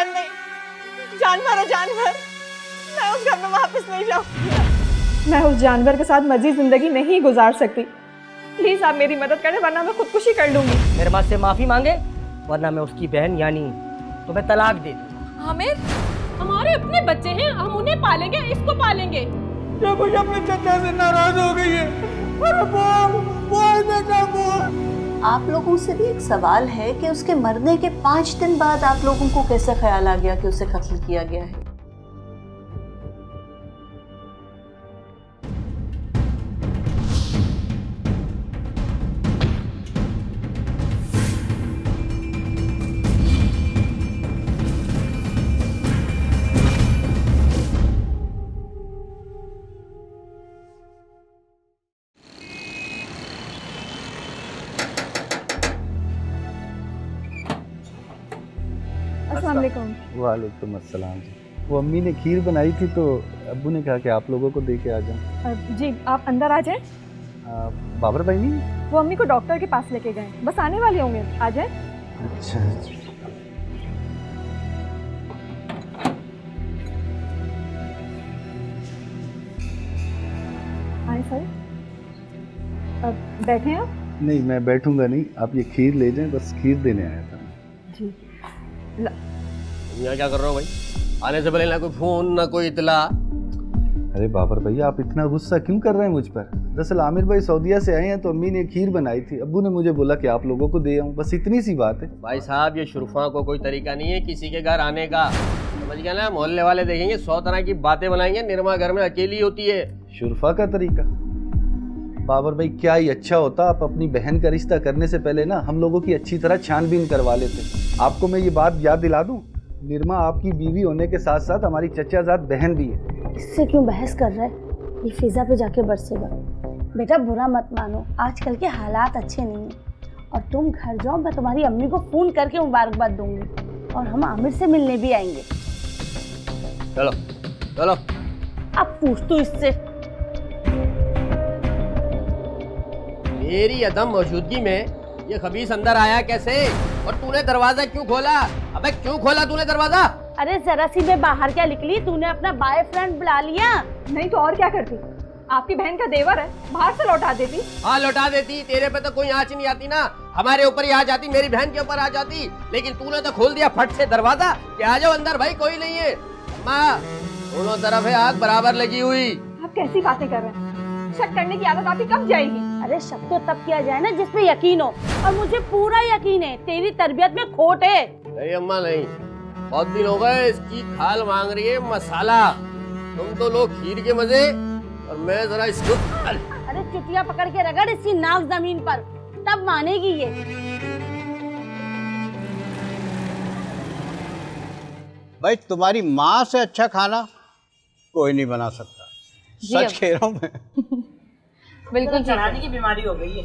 बहन नहीं, जानवर है जानवर। मैं उस घर में वापस नहीं जाऊंगी। मैं उस जानवर के साथ मजीद जिंदगी नहीं गुजार सकती। प्लीज आप मेरी मदद करें वरना मैं खुदकुशी कर लूंगी। मेरे माँ से माफी मांगे वरना मैं उसकी बहन यानी तुम्हें तलाक दे दूँ। आमिर, हमारे अपने बच्चे हैं, हम उन्हें पालेंगे, इसको पालेंगे। क्या मुझे अपने चचा से नाराज हो गई है? अरे बोल बेटा बोल। आप लोगों से भी एक सवाल है कि उसके मरने के 5 दिन बाद आप लोगों को कैसे ख्याल आ गया कि उसे कत्ल किया गया है? वालेकुम अस्सलाम। वो अम्मी ने खीर बनाई थी तो अब्बू ने कहा कि आप लोगों को दे के आ जाऊं। जी आप अंदर आ जाएं। बाबर भाई नहीं? वो अम्मी को डॉक्टर के पास लेके गए, बस आने वाले होंगे, आ जाएं। अच्छा आए सर, अब बैठे आप? नहीं मैं बैठूंगा नहीं, आप ये खीर ले जाएं, बस खीर देने आया था। जी यहाँ क्या कर रहे हो भाई? आने से पहले ना कोई फोन ना कोई इतला। अरे बाबर भैया आप इतना गुस्सा क्यों कर रहे हैं मुझ पर? दरअसल आमिर भाई सऊदीया से आए हैं तो अम्मी ने खीर बनाई थी, अब्बू ने मुझे बोला कि आप लोगों को दे आऊं, बस इतनी सी बात है। भाई साहब ये शुरफा को कोई तरीका नहीं है किसी के घर आने का, समझ गया ना? मोहल्ले वाले देखेंगे 100 तरह की बातें बनाएंगे, निर्मा घर में अकेली होती है। शुरफा का तरीका? बाबर भाई क्या ही अच्छा होता आप अपनी बहन का रिश्ता करने से पहले ना हम लोगों की अच्छी तरह छानबीन करवा लेते। आपको मैं ये बात याद दिला दूं, निर्मा आपकी बीवी होने के साथ साथ हमारी चचाजाद बहन भी है। इससे क्यों बहस कर रहा है? ये फिजा पे जाके बरसेगा। बेटा बुरा मत मानो, आजकल के हालात अच्छे नहीं हैं और तुम घर जाओ, मैं तुम्हारी अम्मी को फोन करके मुबारकबाद दूंगी और हम आमिर से मिलने भी आएंगे। चलो चलो। अब पूछ तू इससे। मेरी अदम मौजूदगी में ये खबीस अंदर आया कैसे? और तूने दरवाजा क्यों खोला? अबे क्यों खोला तूने दरवाजा? अरे जरा सी मैं बाहर क्या निकली, तूने अपना बॉयफ्रेंड बुला लिया। नहीं तो और क्या करती? आपकी बहन का देवर है, बाहर से लौटा देती। हाँ लौटा देती, तेरे पे तो कोई आँच नहीं आती ना, हमारे ऊपर ही आ जाती, मेरी बहन के ऊपर आ जाती। लेकिन तूने तो खोल दिया फट से दरवाजा कि आ जाओ अंदर भाई, कोई नहीं है। माँ दोनों तरफ है आग बराबर लगी हुई। आप कैसी बातें कर रहे हैं? शक करने की आदत आपकी कब जाएगी? अरे शक तो तब किया जाए ना जिसपे यकीन हो, और मुझे पूरा यकीन है तेरी तरबियत में खोट है। नहीं अम्मा नहीं, बहुत दिन हो गए, इसकी खाल मांग रही है मसाला। तुम तो लोग खीर के मजे और मैं जरा इसको। अरे चुटिया पकड़ के रगड़ इसकी नाक जमीन पर, तब मानेगी ये। भाई तुम्हारी माँ से अच्छा खाना कोई नहीं बना सकता, सच कह रहा हूँ मैं। बिल्कुल चढ़ाने की बीमारी हो गई है।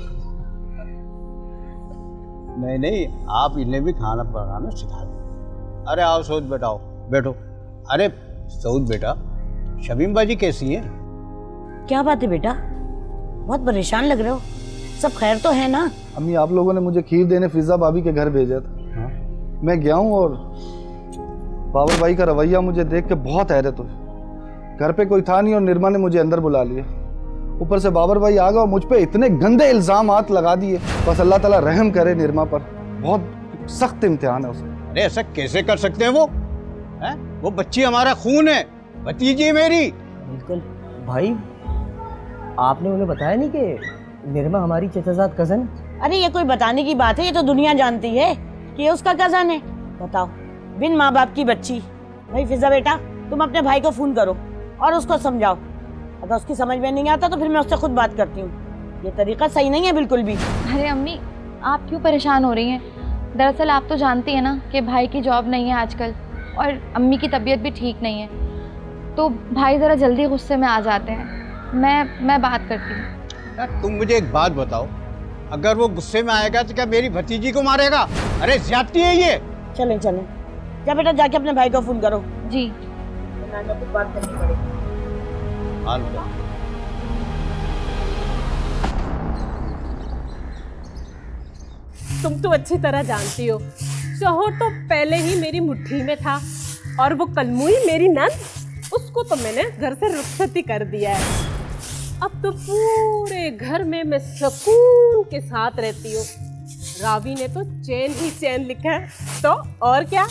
नहीं नहीं आप इन्हें भी खाना बनाना सिखा दो। अरे आओ सऊद बेटा, आओ बैठो। अरे सऊद बेटा, शमीम बाजी कैसी हैं? क्या बात है बेटा, बहुत परेशान लग रहे हो, सब खैर तो है ना? अम्मी आप लोगों ने मुझे खीर देने फिजा भाभी के घर भेजा था। हाँ? मैं गया हूँ और बाबर भाई का रवैया मुझे देख के बहुत हैरत हुई। घर पे कोई था नहीं और निर्मा ने मुझे अंदर बुला लिया, ऊपर से बाबर भाई आ गए और मुझ पे इतने गंदे इल्जामात लगा दिए। बस अल्लाह ताला रहम करे निर्मा पर, बहुत सख्त इम्तिहान है उसका। अरे ऐसा कैसे कर सकते हैं वो? हैं? वो बच्ची हमारा खून है, भतीजी मेरी। बिल्कुल भाई, आपने उन्हें बताया नहीं कि निर्मा हमारी चचाजाद कजन? अरे ये कोई बताने की बात है, ये तो दुनिया जानती है कि ये उसका कजन है। बताओ, बिन माँ बाप की बच्ची। भाई फिजा बेटा, तुम अपने भाई को फोन करो और उसको समझाओ, अगर उसकी समझ में नहीं आता तो फिर मैं उससे खुद बात करती हूँ। ये तरीका सही नहीं है बिल्कुल भी। अरे अम्मी आप क्यों परेशान हो रही हैं? दरअसल आप तो जानती हैं ना कि भाई की जॉब नहीं है आजकल और अम्मी की तबीयत भी ठीक नहीं है, तो भाई ज़रा जल्दी गुस्से में आ जाते हैं। मैं बात करती हूँ। तुम मुझे एक बात बताओ, अगर वो गुस्से में आएगा तो क्या मेरी भतीजी को मारेगा? अरे ज्यादती है ये। चलें चलें, जा बेटा जाके अपने भाई को फोन करो। जी कुछ बात करनी पड़ेगी। तुम तो अच्छी तरह जानती हो शोहर तो पहले ही मेरी मुट्ठी में था और वो कलमुई मेरी नंद, उसको तो मैंने घर से रुखसत ही कर दिया है। अब तो पूरे घर में मैं सुकून के साथ रहती हूँ। रावी ने तो चैन ही चैन लिखा है, तो और क्या।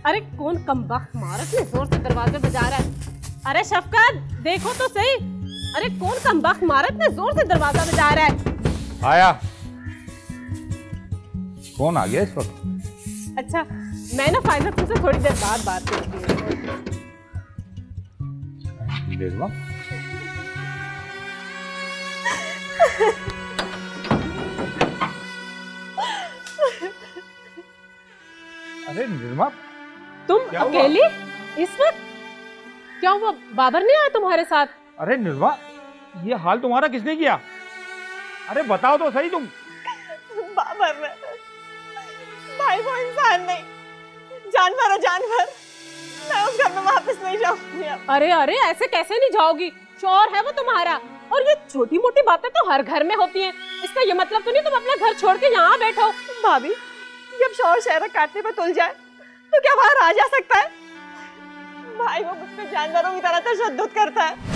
अरे कौन कमबख्त मारत ने जोर से दरवाजे बजा रहा है। अरे शफकत देखो तो सही, अरे कौन कमबख्त मारत ने जोर से दरवाजा बजा रहा है। आया। कौन आ गया इस वक्त? अच्छा मैं ना फाइनल तुमसे थोड़ी देर बाद बात करती हूँ। निर्मा, अरे निर्मा तुम अकेली इस वक्त? क्या हुआ, बाबर नहीं आया तुम्हारे साथ? अरे निर्मा, ये हाल तुम्हारा किसने किया? अरे बताओ तो सही तुम। बाबर ने। भाई वो इंसान नहीं, जानवर है जानवर। मैं उस घर में वापस नहीं जाऊंगी अब। अरे अरे ऐसे कैसे नहीं जाओगी, शौहर है वो तुम्हारा। और ये छोटी मोटी बातें तो हर घर में होती हैं, इसका ये मतलब तो नहीं तुम अपना घर छोड़ के यहाँ बैठो। भाभी जब शौहर शहर काटने पर तुल जाए तो क्या बाहर आ जा सकता है? भाई वो मुझ पे जानवरों की तरह तशद्दुद करता है।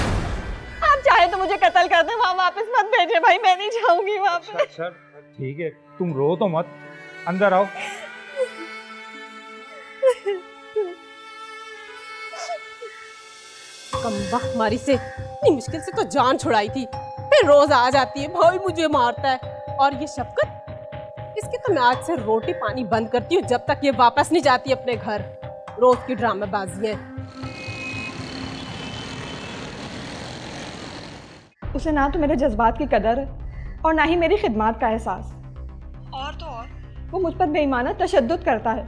आप चाहे तो मुझे कत्ल कर दे, वहाँ वापस मत भेजिए भाई, मैं नहीं जाऊंगी वापस। अच्छा ठीक है, तुम रो तो मत, अंदर आओ। कमबख्त मारी से इतनी मुश्किल से तो जान छुड़ाई थी, फिर रोज आ जाती है भाई मुझे मारता है। और ये शफकत, इसकी तो मैं आज से रोटी पानी बंद करती हूँ जब तक ये वापस नहीं जाती अपने घर। रोज की ड्रामेबाजी है। उसे ना तो मेरे जज्बात की कदर है और ना ही मेरी खिदमत का एहसास। और तो और वो मुझ पर बेईमाना तशद्दुद करता है,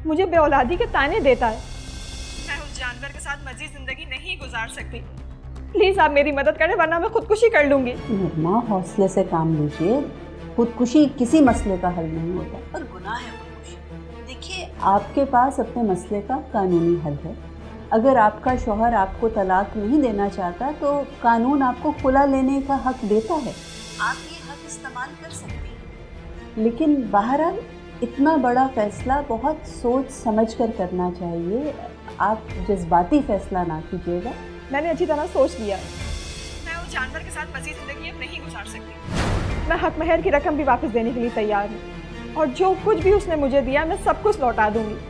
मुझे बेऔलादी के ताने देता है। मैं उस जानवर के साथ मज़ीद जिंदगी नहीं गुजार सकती। प्लीज आप मेरी मदद करें वरना मैं खुदकुशी कर लूंगी। निर्मा हौसले से काम लीजिए, खुदकुशी किसी मसले का हल नहीं होता और गुनाह है खुदकुशी। देखिए आपके पास अपने मसले का कानूनी हल है। अगर आपका शौहर आपको तलाक नहीं देना चाहता तो कानून आपको खुला लेने का हक देता है, आप ये हक इस्तेमाल कर सकते हैं। लेकिन बहरहाल इतना बड़ा फैसला बहुत सोच समझ कर करना चाहिए, आप जज्बाती फैसला ना कीजिएगा। मैंने अच्छी तरह सोच लिया है, मैं उस जानवर के साथ मज़ीद ज़िंदगी अब नहीं गुजार सकती। मैं हक महर की रकम भी वापस देने के लिए तैयार हूँ और जो कुछ भी उसने मुझे दिया मैं सब कुछ लौटा दूँगी।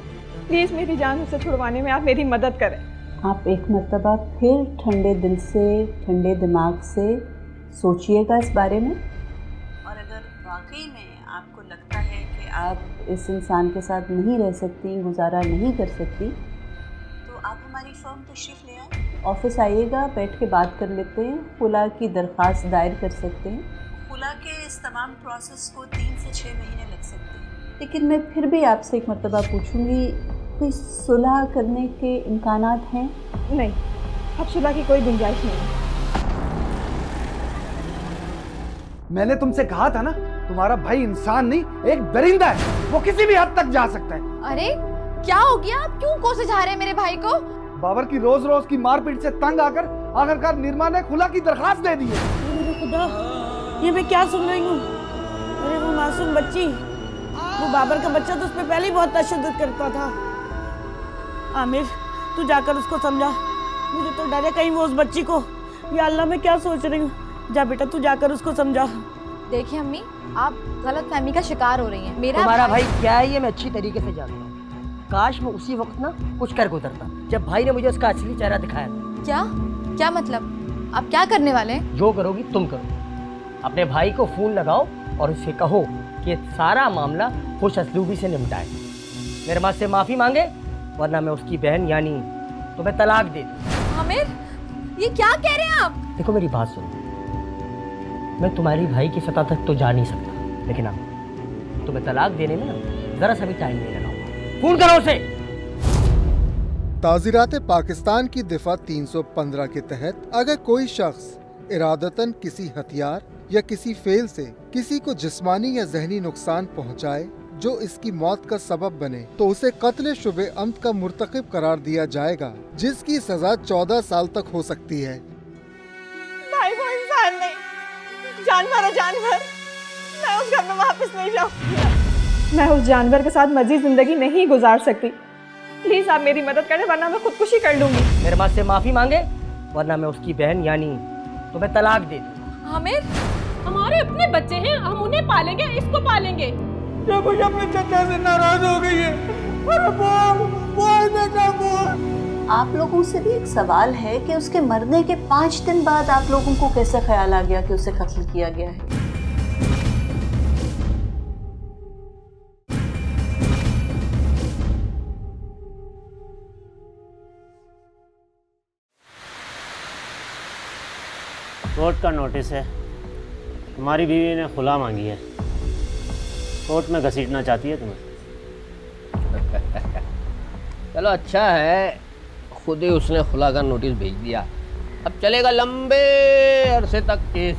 प्लीज़ मेरी जान उससे छुड़वाने में आप मेरी मदद करें। आप एक मर्तबा फिर ठंडे दिल से, ठंडे दिमाग से सोचिएगा इस बारे में, और अगर वाकई में आपको लगता है कि आप इस इंसान के साथ नहीं रह सकती, गुजारा नहीं कर सकती, तो आप हमारी फर्म तशरीफ़ ले आए, ऑफिस आइएगा, बैठ के बात कर लेते हैं। खुला की दरख्वास्त दायर कर सकते हैं। खुला के इस तमाम प्रोसेस को 3 से 6 महीने लग सकते हैं। लेकिन मैं फिर भी आपसे एक मर्तबा पूछूंगी, कोई सुलह करने के इम्कानात हैं? नहीं, अब सुलह की कोई गुंजाइश नहीं है। मैंने तुमसे कहा था ना, तुम्हारा भाई इंसान नहीं एक दरिंदा है, वो किसी भी हद तक जा सकता है। अरे क्या हो गया, आप क्यों कोसे जा रहे हैं मेरे भाई को? बाबर की रोज रोज की मारपीट से तंग आकर आखिरकार निर्मा ने खुला की दरखास्त दे दी है। मेरे खुदा, ये मैं क्या सुन रही हूँ? अरे वो मासूम बच्ची, वो बाबर का बच्चा तो उस पर पहले ही बहुत तशद्दुद करता था। आमिर तू जाकर उसको समझा, मुझे तो डर है कहीं वो उस बच्ची को, या अल्लाह मैं क्या सोच रही हूँ। जा बेटा तू जाकर उसको समझा। देखिए अम्मी, आप गलतफहमी का शिकार हो रही हैं। मेरा तुम्हारा भाई क्या है ये मैं अच्छी तरीके से जानता हूँ। काश मैं उसी वक्त ना कुछ कर गुजरता जब भाई ने मुझे उसका असली चेहरा दिखाया। क्या क्या मतलब, आप क्या करने वाले हैं? जो करोगी तुम करो। अपने भाई को फोन लगाओ और उससे कहो कि सारा मामला खुश असलूबी से निपटाए, मेरे माँ से माफ़ी मांगे, वरना मैं उसकी बहन यानी तुम्हें तलाक दे दूँ। आमिर, ये क्या कह रहे हैं आप? देखो मेरी बात सुनो, मैं तुम्हारी भाई की सतह तक तो जा नहीं सकता, लेकिन अब तुम्हें तलाक देने में ना जरा सा भी टाइम नहीं लगाऊंगा। फोन करो उसे। ताज़ीरात पाकिस्तान की दिफा 315 के तहत अगर कोई शख्स इरादतन किसी हथियार या किसी फेल से किसी को जिस्मानी या जहनी नुकसान पहुंचाए जो इसकी मौत का सबब बने तो उसे कत्ल शुबे अम्द का मुर्तकिब करार दिया जाएगा, जिसकी सजा 14 साल तक हो सकती है। भाई वो इंसान नहीं, जानवर है जानवर। उस घर में वापस नहीं जाऊंगी। मैं उस जानवर के साथ मजीद जिंदगी नहीं गुजार सकती। प्लीज आप मेरी मदद करें, वरना मैं खुदकुशी कर लूंगी। मेरे माँ से माफी मांगे, वरना मैं उसकी बहन यानी तुम्हें तलाक दे दूँ। आमिर, हमारे अपने बच्चे हैं, हम उन्हें पालेंगे, इसको पालेंगे। क्या मुझे अपने चचा से नाराज हो गई है? अरे बोल बेटा बोल। आप लोगों से भी एक सवाल है कि उसके मरने के 5 दिन बाद आप लोगों को कैसे ख्याल आ गया कि उसे कत्ल किया गया है? कोर्ट का नोटिस है, तुम्हारी बीवी ने खुला मांगी है, कोर्ट में घसीटना चाहती है तुम्हें। चलो अच्छा है, खुद ही उसने खुला का नोटिस भेज दिया। अब चलेगा लंबे अरसे तक केस,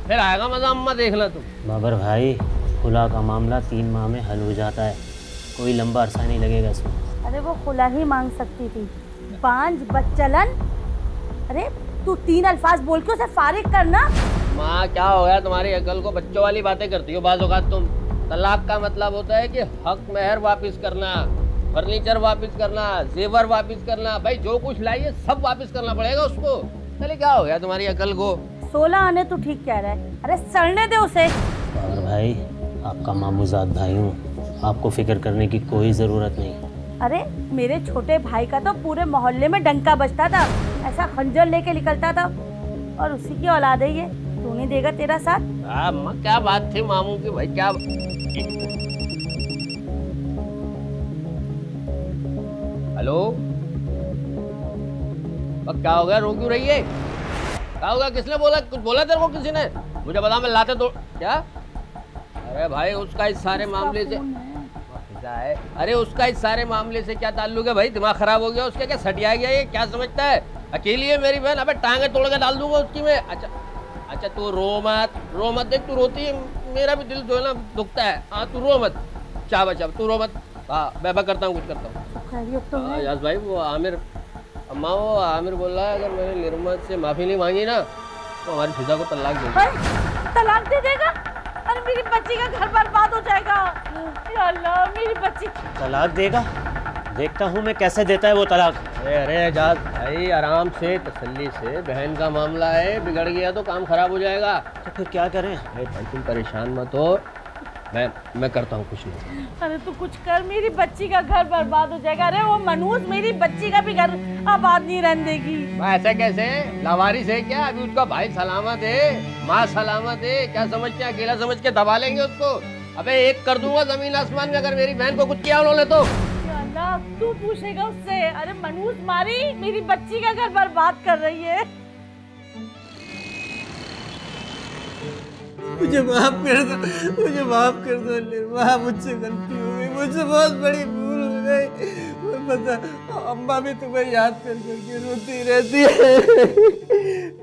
फिर आएगा मजा। अम्मा देखना तुम। बाबर भाई, खुला का मामला 3 माह में हल हो जाता है, कोई लंबा अरसा नहीं लगेगा इसमें। अरे वो खुला ही मांग सकती थी, बांझ बच्चलन। अरे तू 3 अल्फाज बोल के उसे फारिग करना। माँ क्या हो गया तुम्हारी अकल को? बच्चों वाली बातें करती हो बाज़ औक़ात तुम। तलाक का मतलब होता है कि हक मेहर वापस करना, फर्नीचर वापस करना, जेवर वापस करना। भाई जो कुछ लाई है सब वापस करना पड़ेगा उसको। चले क्या हो गया तुम्हारी अकल को? 16 आने तो ठीक कह रहा है। अरे सड़ने दे उसे। बाबर भाई, आपका मामूजात भाई हूँ, आपको फिक्र करने की कोई ज़रूरत नहीं। अरे मेरे छोटे भाई का तो पूरे मोहल्ले में डंका बजता था, ऐसा खंजर लेके निकलता था, और उसी की औलाद है ये। तू नहीं देगा तेरा साथ? अम्मा क्या बात थी मामू की? भाई क्या हेलो, अब क्या हो गया? रो क्यों रही है? क्या होगा? किसने बोला? कुछ बोला तेरे को किसी ने? मुझे बता, मैं लाते तो क्या? अरे भाई उसका इस सारे मामले से है। अरे उसका इस सारे मामले से क्या ताल्लुक है भाई? दिमाग खराब हो गया उसका? क्या सटिया गया ये? क्या समझता है? अकेली है मेरी बहन। अबे टांगे तोड़ के डाल दूंगा उसकी मैं। अच्छा तू रो मत। देख तू रोती है, मेरा भी दिल जो है ना दुखता है। हाँ तू रो मत, चाबा तू रो मत। हाँ मैं करता हूँ, कुछ करता हूँ। यास भाई वो आमिर, अम्मा वो आमिर बोल रहा है अगर मैंने निर्मत से माफी नहीं मांगी ना तो हमारी फिजा को तलाक दे देगा। तलाक दे देगा? अरे मेरी बच्ची का घर बर्बाद हो जाएगा। या अल्लाह, मेरी बच्ची। तलाक देगा? देखता हूँ मैं कैसे देता है वो तलाक। अरे एजाज भाई आराम से, तसल्ली से। बहन का मामला है, बिगड़ गया तो काम खराब हो जाएगा। तो फिर क्या करें? अरे भाई तुम परेशान मत हो, मैं करता हूँ कुछ नहीं। अरे तू कुछ कर, मेरी बच्ची का घर बर्बाद हो जाएगा। अरे वो मनूस मेरी बच्ची का भी घर आबाद नहीं रहने देगी। ऐसा कैसे? लावारिस है क्या? अभी उसका भाई सलामत है, माँ सलामत है। क्या समझते हैं? अकेला समझ के दबा लेंगे उसको? अबे एक कर दूंगा जमीन आसमान में अगर मेरी बहन को कुछ किया उन्होंने तो। अल्लाह, तू पूछेगा उससे? अरे मनूस मारी मेरी बच्ची का घर बर्बाद कर रही है। मुझे माफ कर दो निर्मला, मुझसे गलती हो गई, मुझसे बहुत बड़ी भूल हो गई। मैं पता अम्मा भी तुम्हें याद कर करके रोती रहती है।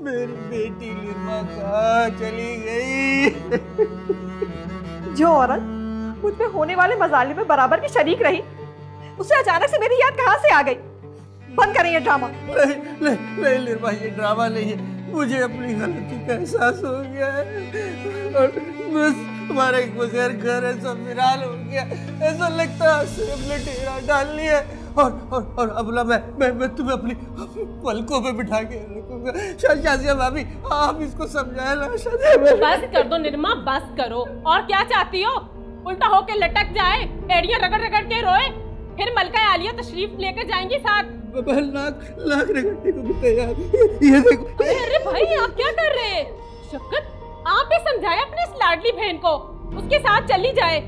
मेरी बेटी निर्मला कहाँ चली गई? जो औरत मुझ पे होने वाले मजालिम में बराबर की शरीक रही, उसे अचानक से मेरी याद कहाँ से आ गई? बंद करें ये ड्रामा। नहीं निर्मला, ये ड्रामा नहीं है। मुझे अपनी गलती का एहसास हो गया है और बस हमारा एक बगैर घर है, सब वीरान हो गया। ऐसा लगता है हमने डेरा डाल लिया और अब ना मैं तुम्हें अपनी पलकों पे बिठा के रखूंगा। शाजिया भाभी आप इसको समझाए ना। बस कर दो निर्मा, बस करो। और क्या चाहती हो? उल्टा होके लटक जाए, एड़ियां रगड़ रगड़ के रोए, फिर मलका आलिया तशरीफ लेकर जाएंगी साथ। लाख रगड़ने को भी तैयार। ये देखो। अरे भाई आप क्या कर रहे हैं? शक्कर आप ही समझाए अपनी इस लाडली बहन को, उसके साथ चली जाए।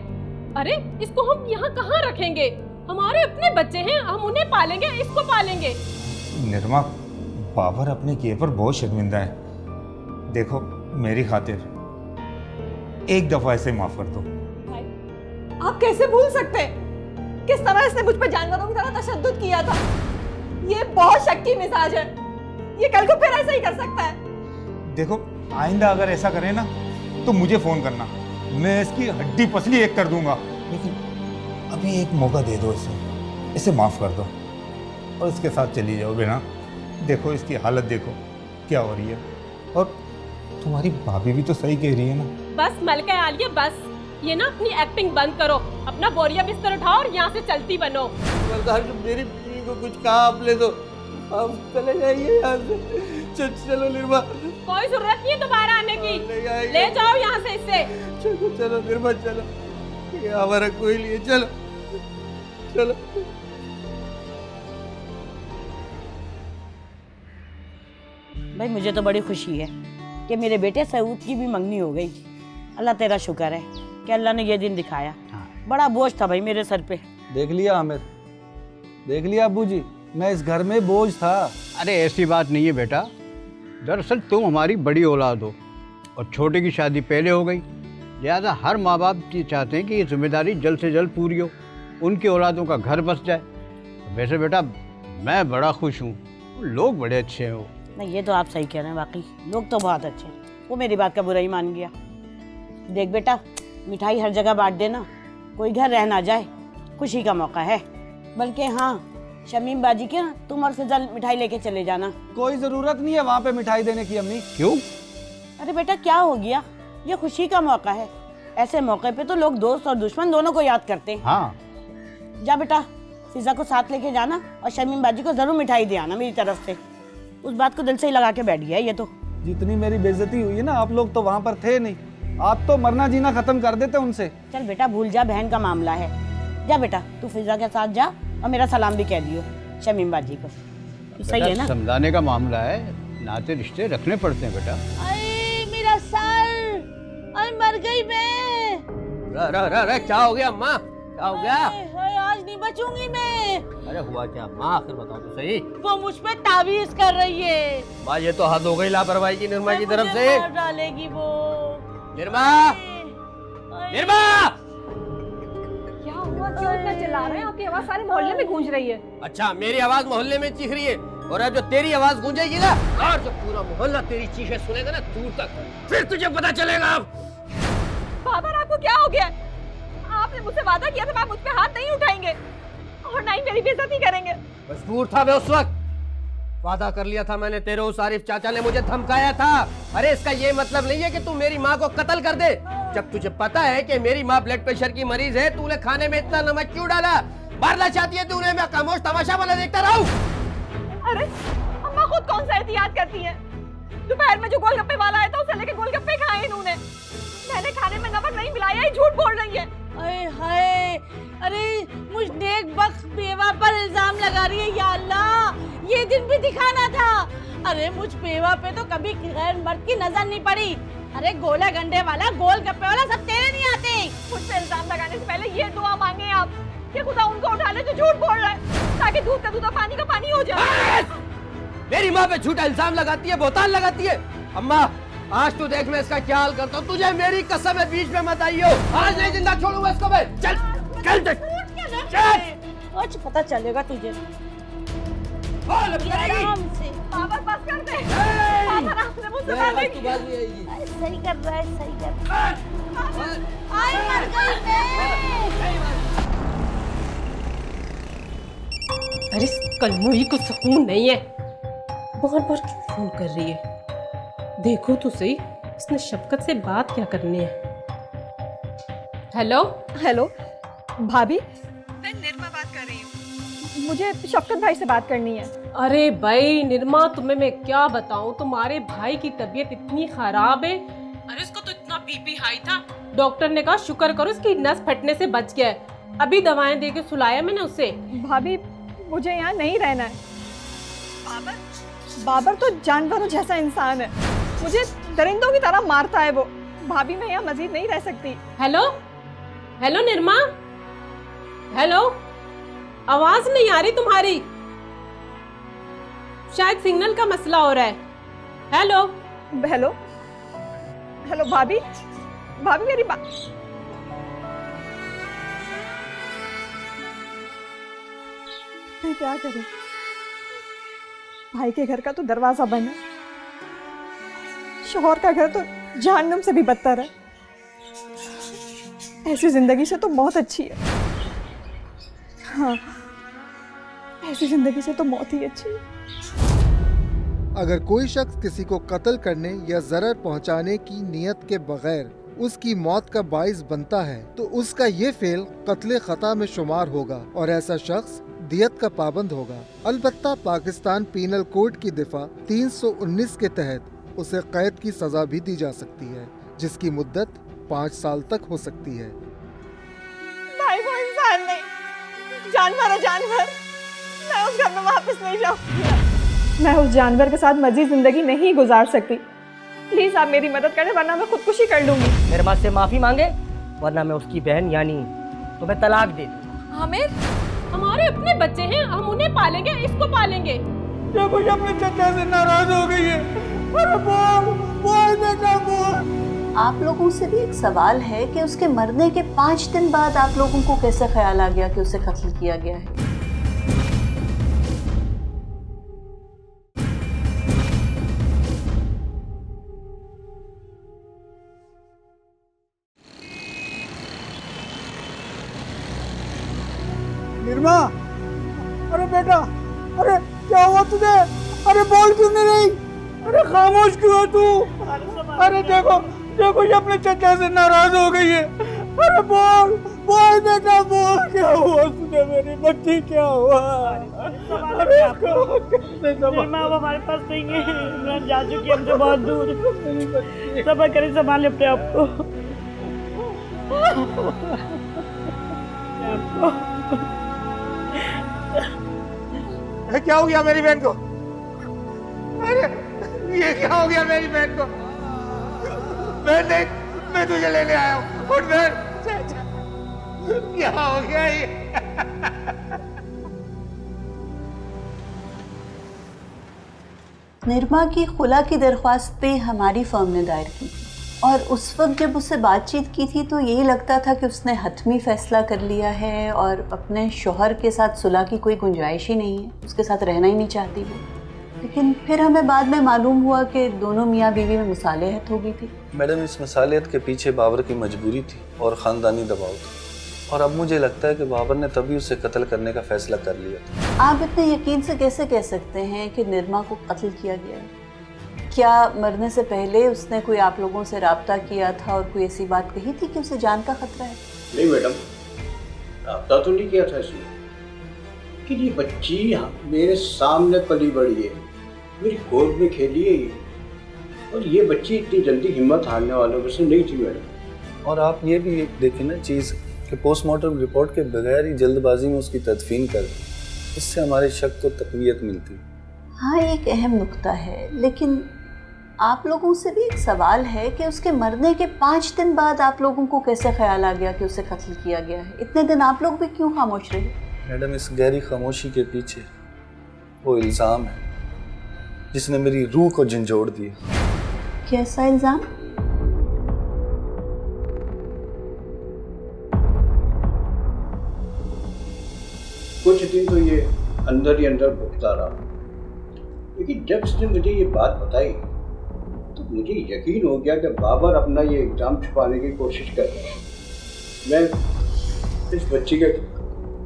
अरे इसको हम यहाँ कहाँ रखेंगे? हमारे अपने बच्चे हैं, हम उन्हें पालेंगे, इसको पालेंगे। निर्मा, बाबर अपने किए पर बहुत शर्मिंदा है। देखो मेरी खातिर एक दफा इसे माफ कर दो। आप कैसे भूल सकते हैं? किस तरह इसने मुझ पर जानवरों की तरह तशद्दुद किया था। ये बहुत शक्की मिजाज है, ये कल को फिर ऐसा ही कर सकता है। देखो आइंदा अगर ऐसा करे ना तो मुझे फोन करना, मैं इसकी हड्डी पसली एक कर दूंगा। लेकिन अभी एक मौका दे दो इसे माफ कर दो और इसके साथ चली जाओ। बेना देखो इसकी हालत देखो क्या हो रही है, और तुम्हारी भाभी भी तो सही कह रही है ना। बस मलका आलिया बस, ये ना अपनी एक्टिंग बंद करो, अपना बोरिया बिस्तर उठाओ और यहाँ से चलती बनो। खबरदार जो मेरी बीवी को कुछ कहा आपने तो आप चले जाइए यहाँ से। चलो निर्मा, कोई जरूरत नहीं है दोबारा आने की, ले जाओ यहाँ से इसे। चलो चलो निर्मा चलो, ये हमारा कोई लिए, चलो चलो। भाई मुझे तो बड़ी खुशी है कि मेरे बेटे सऊद की भी मंगनी हो गई। अल्लाह तेरा शुक्र है कि अल्लाह ने ये दिन दिखाया। बड़ा बोझ था भाई मेरे सर पे। देख लिया आमिर, देख लिया अब्बू जी, मैं इस घर में बोझ था। अरे ऐसी बात नहीं है बेटा, दरअसल तुम हमारी बड़ी औलाद हो और छोटे की शादी पहले हो गई, लिहाजा हर माँ बाप ये चाहते हैं कि ये जिम्मेदारी जल्द से जल्द पूरी हो, उनकी औलादों का घर बस जाए। वैसे बेटा मैं बड़ा खुश हूँ, लोग बड़े अच्छे हैं। वो नहीं, ये तो आप सही कह रहे हैं, वाकई लोग तो बहुत अच्छे हैं। वो मेरी बात का बुरा ही मान गया। देख बेटा, मिठाई हर जगह बांट देना, कोई घर रह ना जाए, खुशी का मौका है। बल्कि हाँ, शमीम बाजी के ना तुम और फिजा मिठाई लेके चले जाना। कोई जरूरत नहीं है वहाँ पे मिठाई देने की अम्मी। क्यों? अरे बेटा क्या हो गया, ये खुशी का मौका है, ऐसे मौके पे तो लोग दोस्त और दुश्मन दोनों को याद करते हैं। हाँ। जा बेटा, फिजा को साथ लेके जाना और शमीम बाजी को जरूर मिठाई दे आना मेरी तरफ से। उस बात को दिल से ही लगा के बैठ गया ये तो। जितनी मेरी बेइज्जती हुई है ना, आप लोग तो वहाँ पर थे नहीं, आप तो मरना जीना खत्म कर देते उनसे। चल बेटा भूल जा, बहन का मामला है। जा बेटा तू फिजा के साथ जा और मेरा सलाम भी कह दियो शमीम बाजी को। सही है ना? समझाने का मामला है, नाते रिश्ते रखने पड़ते हैं बेटा। अरे मेरा सर, अरे मर गई मैं। रे क्या हो गया अम्मा, क्या हो गया? आज नहीं बचूंगी मैं। अरे हुआ क्या अम्मा, आखिर बताओ तो सही। वो मुझ पे तावीज कर रही है। माँ ये तो हद हो गई लापरवाही की निर्मा की तरफ से। मार डालेगी वो। निर्मा, निर्मा! क्या हुआ, क्यों इतना चिल्ला रहे हैं? आपकी आवाज सारे मोहल्ले में गूंज रही है। अच्छा, मेरी आवाज मोहल्ले में चीख रही है और अब जो तेरी आवाज गूंजेगी ना, और जो पूरा मोहल्ला तेरी चीखें सुनेगा ना दूर तक, फिर तुझे पता चलेगा। बाबर आपको क्या हो गया? आपने मुझसे वादा किया था आप मुझ पे हाथ नहीं उठाएंगे और ना ही मेरी बेइज्जती करेंगे। मजबूर था मैं उस वक्त, वादा कर लिया था मैंने तेरे। उस आरिफ चाचा ने मुझे धमकाया था। अरे इसका ये मतलब नहीं है कि तू मेरी माँ को कत्ल कर दे। जब तुझे पता है कि मेरी माँ ब्लड प्रेशर की मरीज है, तूने खाने में इतना नमक क्यों डाला? मारना चाहती है तूने, मैं खामोश तमाशा वाला देखता रहूं? अरे अम्मा खुद कौन सा एहतियात करती है? दोपहर में जो गोलगप्पे वाला आया था उसे लेके गोलगप्पे खाए इन्होंने। मैंने खाने में नमक नहीं मिलाया, झूठ बोल रही है। अरे हाय, अरे मुझ नेक बख्त बेवा पर इल्जाम लगा रही है। या अल्लाह, ये दिन भी दिखाना था। अरे मुझ बेवा पे तो कभी गैर मर्द की नजर नहीं पड़ी। अरे गोला गंडे वाला, गोल गप्पे वाला सब तेरे नहीं आते। मुझ पे इल्जाम लगाने से पहले ये दुआ मांगे आप कि खुदा उनको उठा ले जो झूठ बोल रहा है, ताकि दूध का दूध और पानी का पानी हो जाए। मेरी माँ पे झूठा इल्जाम लगाती है, बोताल लगाती है। अम्मा आज तू देख मैं इसका क्या हाल करता हूँ। तुझे मेरी कसम है, बीच में मत आइयो। आज नहीं जिंदा छोड़ूंगा इसको मैं। चल चल चल। आज पता चलेगा तुझे। आराम से बाबर, बस कर दे। बाबर आपने मुझसे मांगी। सही कर रहा है, सही कर रहा है। आई मर गई मैं। अरे कलमुई को सुकून नहीं है, बार बार क्यों फोन कर रही है? देखो तो सही, इसने शफकत से बात क्या करनी है। हेलो हेलो भाभी, मैं निर्मा बात कर रही हूँ। मुझे शफकत भाई से बात करनी है। अरे भाई निर्मा, तुम्हें मैं क्या बताऊं, तुम्हारे भाई की तबीयत इतनी खराब है। अरे इसको तो इतना बीपी हाई था, डॉक्टर ने कहा शुक्र करो इसकी नस फटने से बच गया है। अभी दवाएं देके सुलाया मैंने उसे। भाभी मुझे यहाँ नहीं रहना है। बाबर तो जानवरों जैसा इंसान है, मुझे दरिंदों की तरह मारता है वो। भाभी मैं यहाँ मजीद नहीं रह सकती। हेलो हेलो निर्मा, हेलो, आवाज नहीं आ रही तुम्हारी, शायद सिग्नल का मसला हो रहा है। हेलो हेलो हेलो भाभी, भाभी मेरी बात। मैं क्या करूं? भाई के घर का तो दरवाजा बंद है, शोहर का घर तो जहन्नुम से भी बदतर है। ऐसी जिंदगी से तो मौत अच्छी है। हाँ, ऐसी जिंदगी से तो मौत ही अच्छी है। अगर कोई शख्स किसी को कत्ल करने या जरर पहुंचाने की नियत के बगैर उसकी मौत का बाइस बनता है तो उसका ये फेल कत्ले खता में शुमार होगा और ऐसा शख्स दियत का पाबंद होगा। अलबत्ता पाकिस्तान पीनल कोड की दिफा 319 के तहत उसे कैद की सजा भी दी जा सकती है, जिसकी मुद्दत 5 साल तक हो सकती है। भाई वो इंसान नहीं, जानवर है जानवर। मैं उस घर में वापस नहीं जाऊंगी। मैं उस जानवर के साथ मजीद जिंदगी नहीं गुजार सकती। प्लीज आप मेरी मदद करें वरना मैं खुदकुशी कर लूंगी। मेरे माँ से माफी मांगे वरना मैं उसकी बहन यानी तुम्हें तलाक दे दूँ। हमें हमारे अपने बच्चे हैं, हम उन्हें पालेंगे, इसको पालेंगे। क्या कुछ अपने चचा से नाराज हो गई है? अरे बोल बोल बेटा बोल। आप लोगों से भी एक सवाल है कि उसके मरने के 5 दिन बाद आप लोगों को कैसे ख्याल आ गया कि उसे कत्ल किया गया है? निर्मा, अरे बेटा, अरे क्या हुआ तुझे? अरे बोल क्यों नहीं रही? अरे खामोश क्यों है तू? अरे देखो देखो ये अपने चचा से नाराज हो गई है। अरे बोल बोल बेटा बोल, क्या हुआ तुझे? मेरी बच्ची क्या हुआ? अरे निर्मा अब हमारे पास नहीं है, इमरान जा चुकी है हमसे बहुत दूर। सब्र करें, संभाल अपने आप को। क्या हो गया मेरी बहन को? अरे ये क्या हो गया मेरी बहन को? बहन देख, मैं तुझे लेने आया हूँ। उठ बहन। क्या हो गया ये? निर्मा की खुला की दरख्वास्त पे हमारी फर्म ने दायर की थी और उस वक्त जब उससे बातचीत की थी तो यही लगता था कि उसने हतमी फैसला कर लिया है और अपने शोहर के साथ सुलह की कोई गुंजाइश ही नहीं है, उसके साथ रहना ही नहीं चाहती वो। लेकिन फिर हमें बाद में मालूम हुआ कि दोनों मियाँ बीवी में मुसालेहत हो गई थी। मैडम, इस मसालियत के पीछे बाबर की मजबूरी थी और ख़ानदानी दबाव था, और अब मुझे लगता है कि बाबर ने तभी उसे कत्ल करने का फैसला कर लिया था। आप इतने यकीन से कैसे कह सकते हैं कि निर्मा को कत्ल किया गया है? क्या मरने से पहले उसने कोई आप लोगों से राब्ता किया था और कोई ऐसी बात कही थी कि उसे जान का खतरा है? नहीं मैडम, राब्ता तो नहीं किया था इसने, कि ये बच्ची मेरे सामने पली बड़ी है, मेरी गोद में खेली है ये, और ये बच्ची इतनी जल्दी हिम्मत हारने वालों में से नहीं थी मैडम। और आप ये भी देखें ना चीज़ कि पोस्टमार्टम रिपोर्ट के बगैर ही जल्दबाजी में उसकी तदफीन कर दी, इससे हमारे शक को तक़वियत मिलती। हाँ, एक अहम नुक्ता है, लेकिन आप लोगों से भी एक सवाल है कि उसके मरने के 5 दिन बाद आप लोगों को कैसे ख्याल आ गया कि उसे कत्ल किया गया है? इतने दिन आप लोग भी क्यों खामोश रहे? मैडम, इस गहरी खामोशी के पीछे वो इल्ज़ाम है जिसने मेरी रूह को झंझोड़ दिया। कैसा इल्ज़ाम? कुछ दिन तो ये अंदर ही अंदर भुगता रहा, लेकिन जब उसने मुझे ये बात बताई तो मुझे यकीन हो गया कि बाबर अपना ये इल्ज़ाम छुपाने की कोशिश कर रहा है। मैं इस बच्ची के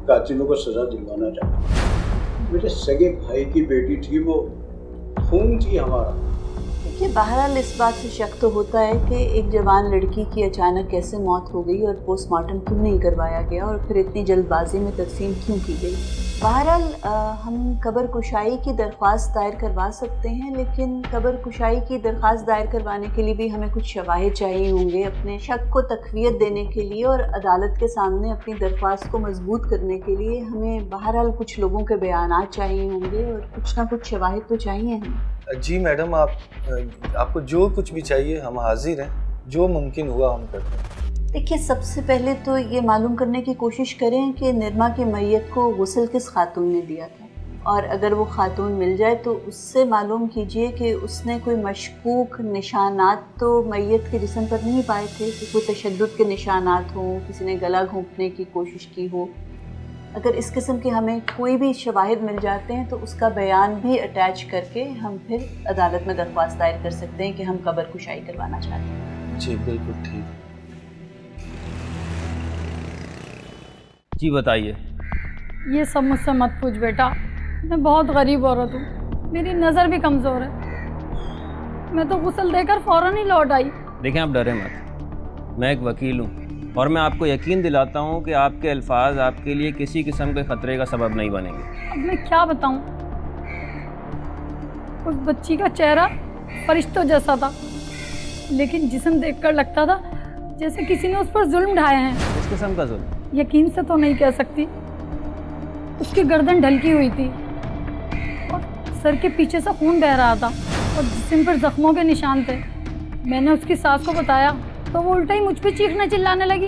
कातिलों को सज़ा दिलवाना चाहता हूँ। मेरे सगे भाई की बेटी थी, वो खून थी हमारा। देखिए, बहरहाल इस बात से शक तो होता है कि एक जवान लड़की की अचानक कैसे मौत हो गई और पोस्टमार्टम क्यों नहीं करवाया गया और फिर इतनी जल्दबाजी में तदफीन क्यों की गई। बहरहाल हम कब्र कुशाई की दरख्वास्त दायर करवा सकते हैं, लेकिन कब्र कुशाई की दरख्वास्त दायर करवाने के लिए भी हमें कुछ शवाहिद चाहिए होंगे अपने शक को तक़वियत देने के लिए, और अदालत के सामने अपनी दरख्वास्त को मजबूत करने के लिए हमें बहरहाल कुछ लोगों के बयानात चाहिए होंगे और कुछ ना कुछ शवाहिद तो चाहिए हमें। जी मैडम, आपको जो कुछ भी चाहिए हम हाजिर हैं, जो मुमकिन हुआ हम करते हैं। देखिए, सबसे पहले तो ये मालूम करने की कोशिश करें कि निर्मा की मैयत को गुस्ल किस खातून ने दिया था, और अगर वो खातून मिल जाए तो उससे मालूम कीजिए कि उसने कोई मशकूक निशानात तो मैयत के जिस्म पर नहीं पाए थे, कि कोई तशद्दुद के निशानात हों, किसी ने गला घोंपने की कोशिश की हो। अगर इस किस्म के हमें कोई भी शवाहिद मिल जाते हैं तो उसका बयान भी अटैच करके हम फिर अदालत में दरख्वास्त दायर कर सकते हैं कि हम कब्र कुशाई करवाना चाहते हैं। जी बिल्कुल ठीक। जी बताइए। ये सब मुझसे मत पूछ बेटा, मैं बहुत गरीब औरत हूँ, मेरी नज़र भी कमज़ोर है। मैं तो गुस्ल देकर फ़ौरन ही लौट आई। देखें, आप डरे मत, मैं एक वकील हूँ और मैं आपको यकीन दिलाता हूँ कि आपके अल्फाज आपके लिए किसी किस्म के ख़तरे का सबब नहीं बनेंगे। अब मैं क्या बताऊँ, उस बच्ची का चेहरा फरिश्तों जैसा था, लेकिन जिस्म देखकर लगता था जैसे किसी ने उस पर जुल्म ढाए हैं। किस किस्म का जुल्म? यकीन से तो नहीं कह सकती। उसकी गर्दन ढलकी हुई थी और सर के पीछे से खून बह रहा था और जिस्म पर जख्मों के निशान थे। मैंने उसकी सास को बताया तो वो उल्टा ही मुझ पे चीखने चिल्लाने लगी,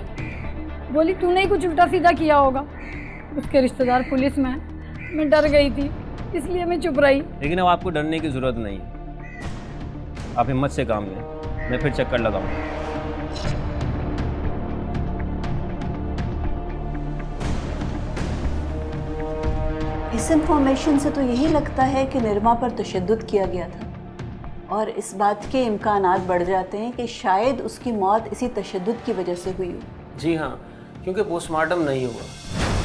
बोली तूने ही कुछ उल्टा सीधा किया होगा। उसके रिश्तेदार पुलिस में हैं। मैं डर गई थी इसलिए मैं चुप रही। लेकिन अब आपको डरने की ज़रूरत नहीं है, आप हिम्मत से काम लें, मैं फिर चक्कर लगाऊंगा। इस इंफॉर्मेशन से तो यही लगता है कि निरमा पर तशद्दुद किया गया था और इस बात के इम्कानात बढ़ जाते हैं कि शायद उसकी मौत इसी तशद्दुद की वजह से हुई हो। जी हाँ, क्योंकि पोस्टमार्टम नहीं हुआ,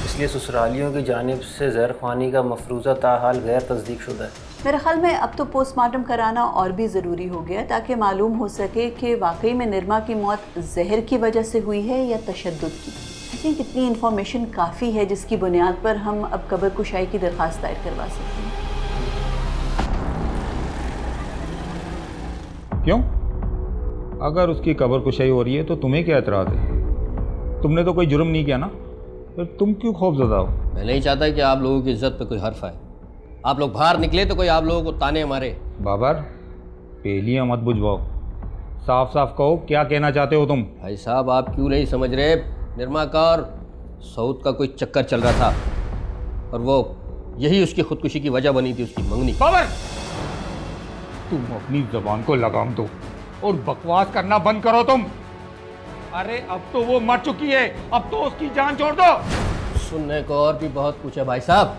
इसलिए ससुरालियों की जानिब से जहर ख़्वानी का मफरूज़ा ताहाल गैर तस्दीक शुदा है। मेरे ख्याल में अब तो पोस्टमार्टम कराना और भी ज़रूरी हो गया ताकि मालूम हो सके कि वाकई में निरमा की मौत जहर की वजह से हुई है या तशद्दुद की। आई थिंक इतनी इन्फॉर्मेशन काफ़ी है जिसकी बुनियाद पर हम अब कब्र कुशाई की दरख्वास्त दायर करवा सकते हैं। क्यों? अगर उसकी कब्र कुशाई हो रही है तो तुम्हें क्या एतराज़ है? तुमने तो कोई जुर्म नहीं किया ना, फिर तुम क्यों खौफज़दा हो? मैं नहीं चाहता कि आप लोगों की इज्जत पे कोई हर्फ आए। आप लोग बाहर निकले तो कोई आप लोगों को ताने मारे। बाबर, पहेलियाँ मत बुझवाओ, साफ साफ कहो क्या कहना चाहते हो तुम? भाई साहब, आप क्यों नहीं समझ रहे? निरमा का और सऊद का कोई चक्कर चल रहा था और वो यही उसकी खुदकुशी की वजह बनी थी, उसकी मंगनी। बाबर, तुम अपनी जबान को लगाम दो और बकवास करना बंद करो तुम। अरे अब तो वो मर चुकी है, अब तो उसकी जान छोड़ दो। सुनने को और भी बहुत कुछ है भाई साहब।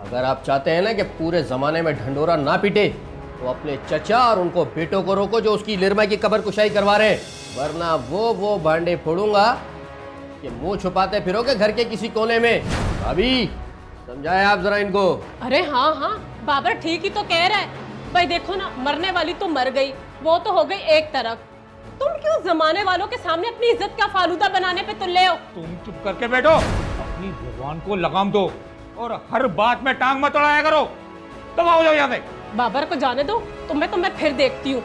अगर आप चाहते हैं ना कि पूरे ज़माने में ढंडोरा ना पीटे तो अपने चचा और उनको बेटों को रोको जो उसकी निरमा की कब्र कुशाई करवा रहे हैं, वरना वो भांडे फोड़ूंगा कि मुंह छुपाते फिरोगे घर के किसी कोने में। अभी समझाए आप जरा इनको। अरे हाँ हाँ, बाबर ठीक ही तो कह रहा है। भाई देखो ना, मरने वाली तो मर गई, वो तो हो गई एक तरफ। तुम क्यों जमाने वालों के सामने अपनी इज्जत का फालूदा बनाने पे तुले हो? तुम चुप करके बैठो, अपनी जुबान को लगाम दो और हर बात में टांग मत अड़ाया करो। तब आओ जाओ यहाँ से। बाबर को जाने दो, तुम्हें फिर देखती हूँ।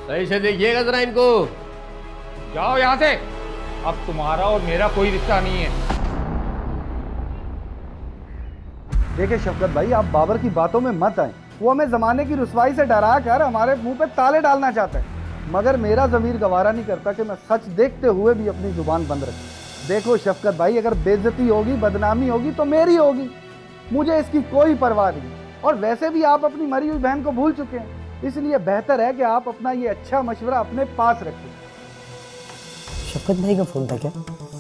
सही से देखिएगा जरा इनको। जाओ यहाँ से, अब तुम्हारा और मेरा कोई रिश्ता नहीं है। देखिए शफकत भाई, आप बाबर की बातों में मत आए। वो हमें जमाने की रुसवाई से डरा कर हमारे मुंह पे ताले डालना चाहता है, मगर मेरा ज़मीर गवारा नहीं करता कि मैं सच देखते हुए भी अपनी जुबान बंद रखूं। देखो शफकत भाई, अगर बेइज्जती होगी, बदनामी होगी तो मेरी होगी, मुझे इसकी कोई परवाह नहीं। और वैसे भी आप अपनी मरी हुई बहन को भूल चुके हैं, इसलिए बेहतर है कि आप अपना ये अच्छा मशवरा अपने पास रखें। शफकत भाई का फ़ोन था क्या?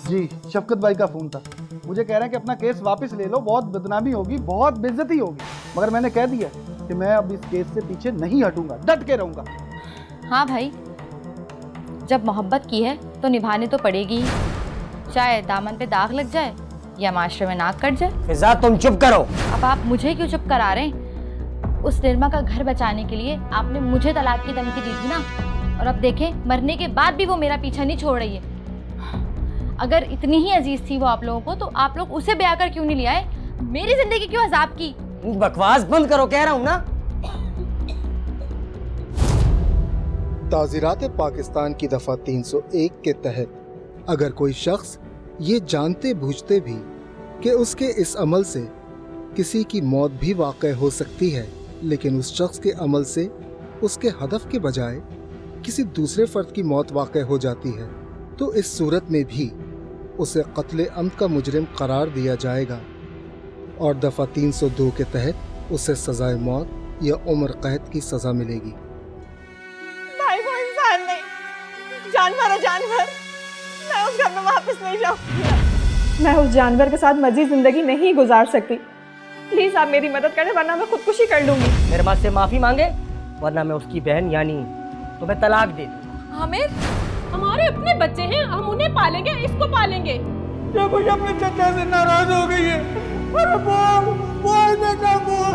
जी, शफकत भाई का फ़ोन था। मुझे कह रहे हैं कि अपना केस वापस ले लो, बहुत बदनामी होगी, बहुत बेइज्जती होगी, मगर मैंने कह दिया कि मैं अब इस केस से पीछे नहीं हटूंगा, डट के रहूंगा। हाँ भाई, जब मोहब्बत की है तो निभाने तो पड़ेगी ही, चाहे दामन पे दाग लग जाए या माशरे में नाक कट जाए। फिजा तुम चुप करो। अब आप मुझे क्यों चुप करा रहे हैं? उस निरमा का घर बचाने के लिए आपने मुझे तलाक की धमकी दी थी ना, और अब देखें मरने के बाद भी वो मेरा पीछा नहीं छोड़ रही है। अगर इतनी ही अजीज थी वो आप लोगों को तो आप लोग उसे ब्याह कर क्यों नहीं ले आए? मेरी जिंदगी क्यों अजाब की? बकवास बंद करो, कह रहा हूँ ना। ताज़ीरात पाकिस्तान की दफ़ा 301 के तहत अगर कोई शख्स ये जानते बूझते भी कि उसके इस अमल से किसी की मौत भी वाक़ई हो सकती है, लेकिन उस शख्स के अमल से उसके हदफ के बजाय किसी दूसरे फ़र्द की मौत वाक़ई हो जाती है, तो इस सूरत में भी उसे क़त्ल अम्द का मुजरिम करार दिया जाएगा और दफ़ा 302 के तहत उसे सज़ाए मौत या उम्र कैद की सज़ा मिलेगी। भाई वो इंसान नहीं, जानवर है जानवर। मैं उस घर में वापस नहीं जाऊंगी। मैं उस जानवर के साथ मजीद जिंदगी नहीं गुजार सकती। प्लीज आप मेरी मदद करें, वरना मैं खुदकुशी कर लूंगी। मेरे माँ से माफी मांगे, वरना मैं उसकी बहन यानी तुम्हें तलाक दे दूँ। आमिर, हमारे अपने बच्चे हैं, हम उन्हें पालेंगे, इसको पालेंगे। क्या मुझे अपने चचा से नाराज हो गई है? अरे बोल बेटा बोल।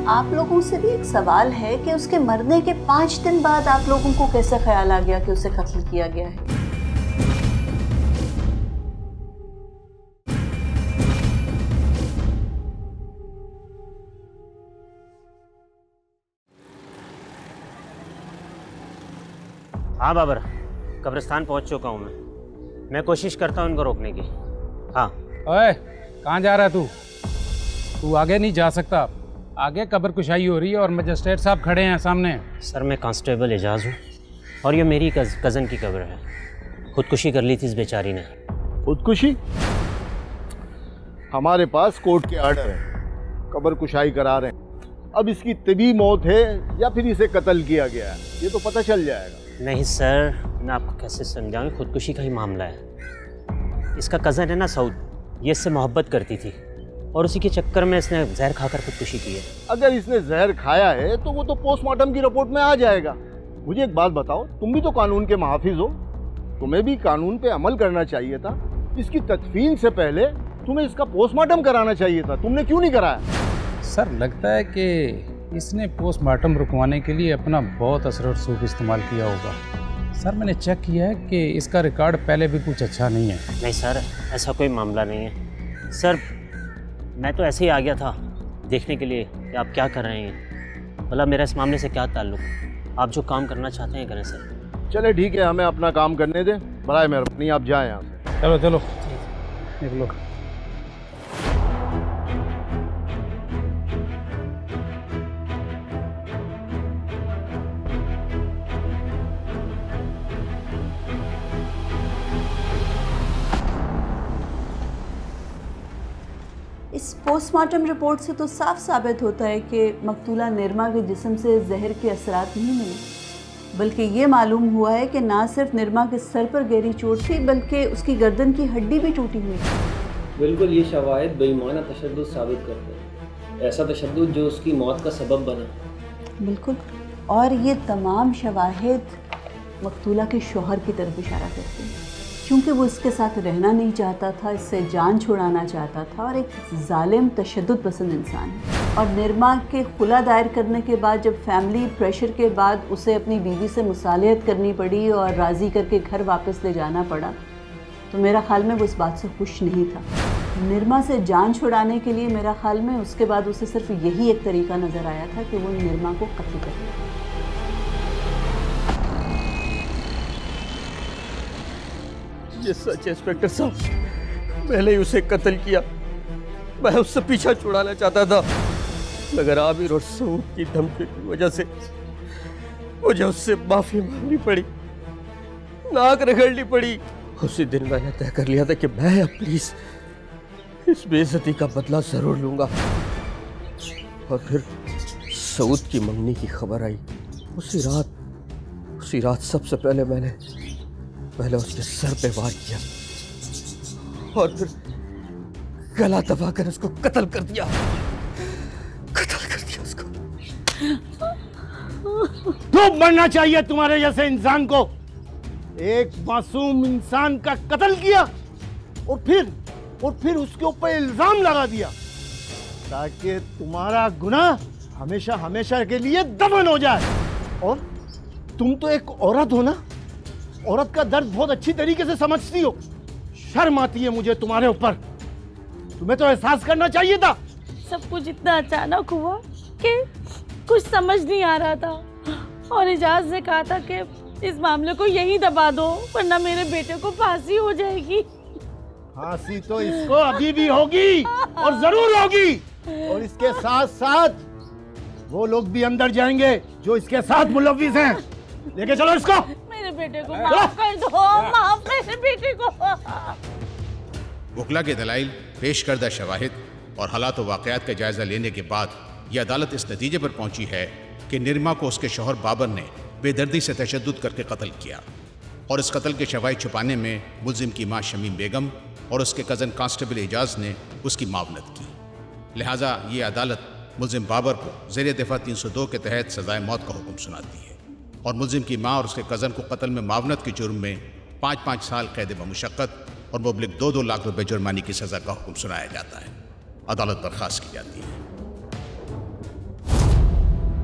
आप लोगों से भी एक सवाल है कि उसके मरने के 5 दिन बाद आप लोगों को कैसे ख्याल आ गया कि उसे कत्ल किया गया है? हाँ बाबर, कब्रिस्तान पहुंच चुका हूँ मैं कोशिश करता हूँ इनको रोकने की। हाँ। ओए, कहाँ जा रहा है तू? तू आगे नहीं जा सकता, आगे कब्र कुशाई हो रही है और मजिस्ट्रेट साहब खड़े हैं सामने। सर मैं कांस्टेबल एजाज हूँ और ये मेरी कज़न की कब्र है। खुदकुशी कर ली थी इस बेचारी ने। खुदकुशी? हमारे पास कोर्ट के आर्डर है, कब्र कुशाई करा रहे हैं। अब इसकी तबी मौत है या फिर इसे कत्ल किया गया है, ये तो पता चल जाएगा। नहीं सर, मैं आपको कैसे समझाऊँ, खुदकुशी का ही मामला है। इसका कज़न है ना सऊद, ये इससे मोहब्बत करती थी और उसी के चक्कर में इसने जहर खाकर खुदकुशी की है। अगर इसने जहर खाया है तो वो तो पोस्टमार्टम की रिपोर्ट में आ जाएगा। मुझे एक बात बताओ, तुम भी तो कानून के महाफिज हो, तुम्हें भी कानून पे अमल करना चाहिए था। इसकी तदफीन से पहले तुम्हें इसका पोस्टमार्टम कराना चाहिए था, तुमने क्यों नहीं कराया? सर लगता है कि इसने पोस्टमार्टम रुकवाने के लिए अपना बहुत असर रसूख इस्तेमाल किया होगा। सर मैंने चेक किया है कि इसका रिकॉर्ड पहले भी कुछ अच्छा नहीं है। नहीं सर, ऐसा कोई मामला नहीं है सर। मैं तो ऐसे ही आ गया था देखने के लिए कि आप क्या कर रहे हैं। भला मेरा इस मामले से क्या ताल्लुक? आप जो काम करना चाहते हैं करें सर। चले ठीक है, हमें अपना काम करने दें। बराए मेहरबानी आप जाएं यहाँ से। चलो चलो निकलो। इस पोस्टमार्टम रिपोर्ट से तो साफ साबित होता है कि मकतूला निर्मा के जिस्म से जहर के असरात नहीं मिले, बल्कि ये मालूम हुआ है कि ना सिर्फ निर्मा के सर पर गहरी चोट थी बल्कि उसकी गर्दन की हड्डी भी टूटी हुई थी। बिल्कुल, ये शवाहिद बेईमाना तशद्दुद साबित करते हैं, ऐसा तशद्दुद जो उसकी मौत का सबब बना। बिल्कुल, और ये तमाम शवाहिद मकतूला के शौहर की तरफ इशारा करते हैं, क्योंकि वो इसके साथ रहना नहीं चाहता था, इससे जान छुड़ाना चाहता था और एक जालिम तशद्दुद पसंद इंसान है। और निर्मा के खुला दायर करने के बाद जब फैमिली प्रेशर के बाद उसे अपनी बीवी से मुसालिहत करनी पड़ी और राज़ी करके घर वापस ले जाना पड़ा, तो मेरा ख्याल में वो इस बात से खुश नहीं था। निर्मा से जान छुड़ाने के लिए मेरा ख्याल में उसके बाद उसे सिर्फ यही एक तरीका नज़र आया था कि वो निर्मा को कत्ल कर दे। ये सच है इंस्पेक्टर साहब, मैंने ही उसे कत्ल किया। मैं उससे पीछा छुड़ाना चाहता था, मगर आमिर और सऊद की धमकी की वजह से मुझे उससे माफी मांगनी पड़ी, नाक रगड़नी पड़ी। उसी दिन मैंने तय कर लिया था कि मैं अपनी इस बेइज्जती का बदला जरूर लूंगा। और फिर सऊद की मंगनी की खबर आई। उसी रात सबसे पहले मैंने उसके सर पे वार किया और फिर गला दबाकर उसको कत्ल कर दिया उसको। तो मरना चाहिए तुम्हारे जैसे इंसान को। एक मासूम इंसान का कत्ल किया और फिर उसके ऊपर इल्जाम लगा दिया ताकि तुम्हारा गुनाह हमेशा हमेशा के लिए दफन हो जाए। और तुम तो एक औरत हो ना, औरत का दर्द बहुत अच्छी तरीके से समझती हो। शर्म आती है मुझे तुम्हारे ऊपर। तुम्हें तो एहसास करना चाहिए था। सब कुछ इतना अचानक हुआ कि कुछ समझ नहीं आ रहा था और इजाज से कहा था कि इस मामले को यहीं दबा दो वरना मेरे बेटे को फांसी हो जाएगी। फांसी तो इसको अभी भी होगी और जरूर होगी, और इसके साथ साथ वो लोग भी अंदर जाएंगे जो इसके साथ मुलव्विस हैं। लेके चलो इसको। मेरे बेटे को माफ कर दो, माफ मेरे बेटे को। वकला के दलाइल, पेश करदा शवाहिद और हालात व वाक़यात का जायज़ा लेने के बाद यह अदालत इस नतीजे पर पहुंची है कि निर्मा को उसके शौहर बाबर ने बेदर्दी से तशद्दुद करके कत्ल किया और इस कत्ल के शवाहिद छुपाने में मुलजिम की माँ शमीम बेगम और उसके कज़न कांस्टेबल एजाज ने उसकी मावनत की। लिहाजा ये अदालत मुलजिम बाबर को ज़ेर दफ़ा 302 के तहत सज़ाए मौत का हुक्म सुनाती है और मुलजिम की माँ और उसके कज़न को कत्ल में मावनत के जुर्म में 5-5 साल कैद बमुशक्क़त और मुबलिग 2-2 लाख रुपए जुर्माने की सज़ा का हुक्म सुनाया जाता है। अदालत बर्खास्त की जाती है।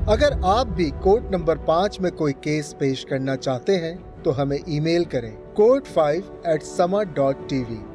अगर आप भी कोर्ट नंबर 5 में कोई केस पेश करना चाहते हैं तो हमें ईमेल करें court5@sama.tv।